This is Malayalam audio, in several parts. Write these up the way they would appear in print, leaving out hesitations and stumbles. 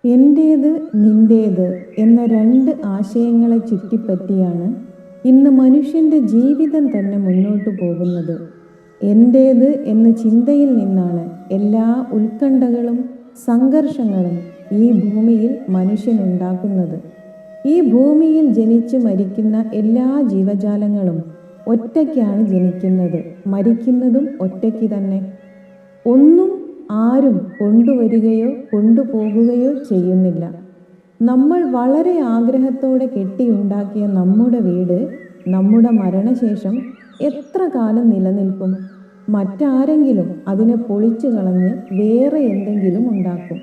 എൻ്റേത് നിൻ്റേത് എന്ന രണ്ട് ആശയങ്ങളെ ചുറ്റിപ്പറ്റിയാണ് ഇന്ന് മനുഷ്യൻ്റെ ജീവിതം തന്നെ മുന്നോട്ടു പോകുന്നത്. എൻ്റേത് എന്ന ചിന്തയിൽ നിന്നാണ് എല്ലാ ഉത്കണ്ഠകളും സംഘർഷങ്ങളും ഈ ഭൂമിയിൽ മനുഷ്യനുണ്ടാക്കുന്നത്. ഈ ഭൂമിയിൽ ജനിച്ച് മരിക്കുന്ന എല്ലാ ജീവജാലങ്ങളും ഒറ്റയ്ക്കാണ് ജനിക്കുന്നത്, മരിക്കുന്നതും ഒറ്റയ്ക്ക് തന്നെ. ഒന്നും ആരും കൊണ്ടുവരികയോ കൊണ്ടുപോകുകയോ ചെയ്യുന്നില്ല. നമ്മൾ വളരെ ആഗ്രഹത്തോടെ കെട്ടിയുണ്ടാക്കിയ നമ്മുടെ വീട് നമ്മുടെ മരണശേഷം എത്ര കാലം നിലനിൽക്കും? മറ്റാരെങ്കിലും അതിനെ പൊളിച്ചു കളഞ്ഞ് വേറെ എന്തെങ്കിലും ഉണ്ടാക്കും.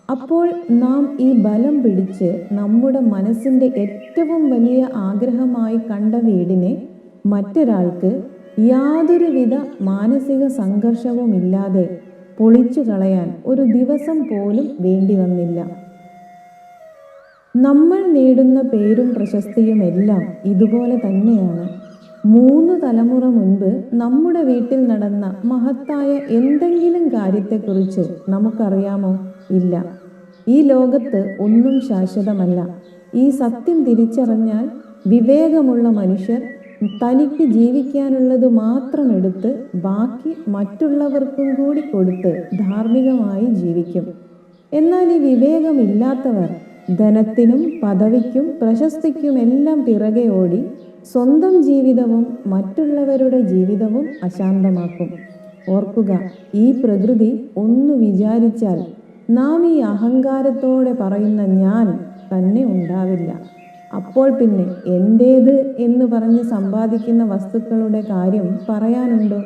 അപ്പോൾ നാം ഈ ബലം പിടിച്ച് നമ്മുടെ മനസ്സിൻ്റെ ഏറ്റവും വലിയ ആഗ്രഹമായി കണ്ട വീടിനെ മറ്റൊരാൾക്ക് യാതൊരുവിധ മാനസിക സംഘർഷവുമില്ലാതെ പൊളിച്ചു കളയാൻ ഒരു ദിവസം പോലും വേണ്ടി വന്നില്ല. നമ്മൾ നേടുന്ന പേരും പ്രശസ്തിയുമെല്ലാം ഇതുപോലെ തന്നെയാണ്. 3 തലമുറ മുൻപ് നമ്മുടെ വീട്ടിൽ നടന്ന മഹത്തായ എന്തെങ്കിലും കാര്യത്തെക്കുറിച്ച് നമുക്കറിയാമോ? ഇല്ല. ഈ ലോകത്ത് ഒന്നും ശാശ്വതമല്ല. ഈ സത്യം തിരിച്ചറിഞ്ഞാൽ വിവേകമുള്ള മനുഷ്യർ തനിക്ക് ജീവിക്കാനുള്ളത് മാത്രം എടുത്ത് ബാക്കി മറ്റുള്ളവർക്കും കൂടി കൊടുത്ത് ധാർമ്മികമായി ജീവിക്കും. എന്നാൽ ഈ വിവേകമില്ലാത്തവർ ധനത്തിനും പദവിക്കും പ്രശസ്തിക്കുമെല്ലാം പിറകെ ഓടി സ്വന്തം ജീവിതവും മറ്റുള്ളവരുടെ ജീവിതവും അശാന്തമാക്കും. ഓർക്കുക, ഈ പ്രകൃതി ഒന്ന് വിചാരിച്ചാൽ നാം ഈ അഹങ്കാരത്തോടെ പറയുന്ന ഞാൻ തന്നെ ഉണ്ടാവില്ല. അപ്പോൾ പിന്നെ എൻ്റേത് എന്ന് പറഞ്ഞ് സമ്പാദിക്കുന്ന വസ്തുക്കളുടെ കാര്യം പറയാനുണ്ടോ?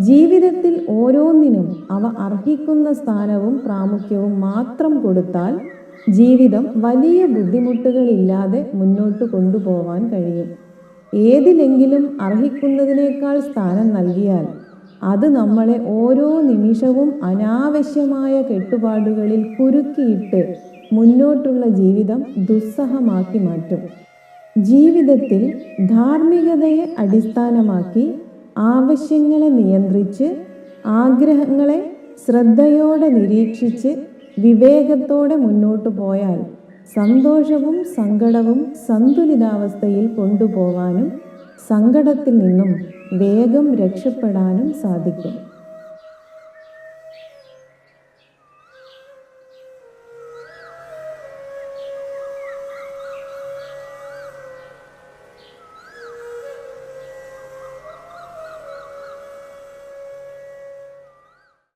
ജീവിതത്തിൽ ഓരോന്നിനും അവ അർഹിക്കുന്ന സ്ഥാനവും പ്രാമുഖ്യവും മാത്രം കൊടുത്താൽ ജീവിതം വലിയ ബുദ്ധിമുട്ടുകളില്ലാതെ മുന്നോട്ട് കൊണ്ടുപോവാൻ കഴിയും. ഏതിലെങ്കിലും അർഹിക്കുന്നതിനേക്കാൾ സ്ഥാനം നൽകിയാൽ അത് നമ്മളെ ഓരോ നിമിഷവും അനാവശ്യമായ കെട്ടുപാടുകളിൽ കുരുക്കിയിട്ട് മുന്നോട്ടുള്ള ജീവിതം ദുസ്സഹമാക്കി മാറ്റും. ജീവിതത്തിൽ ധാർമ്മികതയെ അടിസ്ഥാനമാക്കി ആവശ്യങ്ങളെ നിയന്ത്രിച്ച് ആഗ്രഹങ്ങളെ ശ്രദ്ധയോടെ നിരീക്ഷിച്ച് വിവേകത്തോടെ മുന്നോട്ടു പോയാൽ സന്തോഷവും സങ്കടവും സന്തുലിതാവസ്ഥയിൽ കൊണ്ടുപോവാനും സങ്കടത്തിൽ നിന്നും വേഗം രക്ഷപ്പെടാനും സാധിക്കും.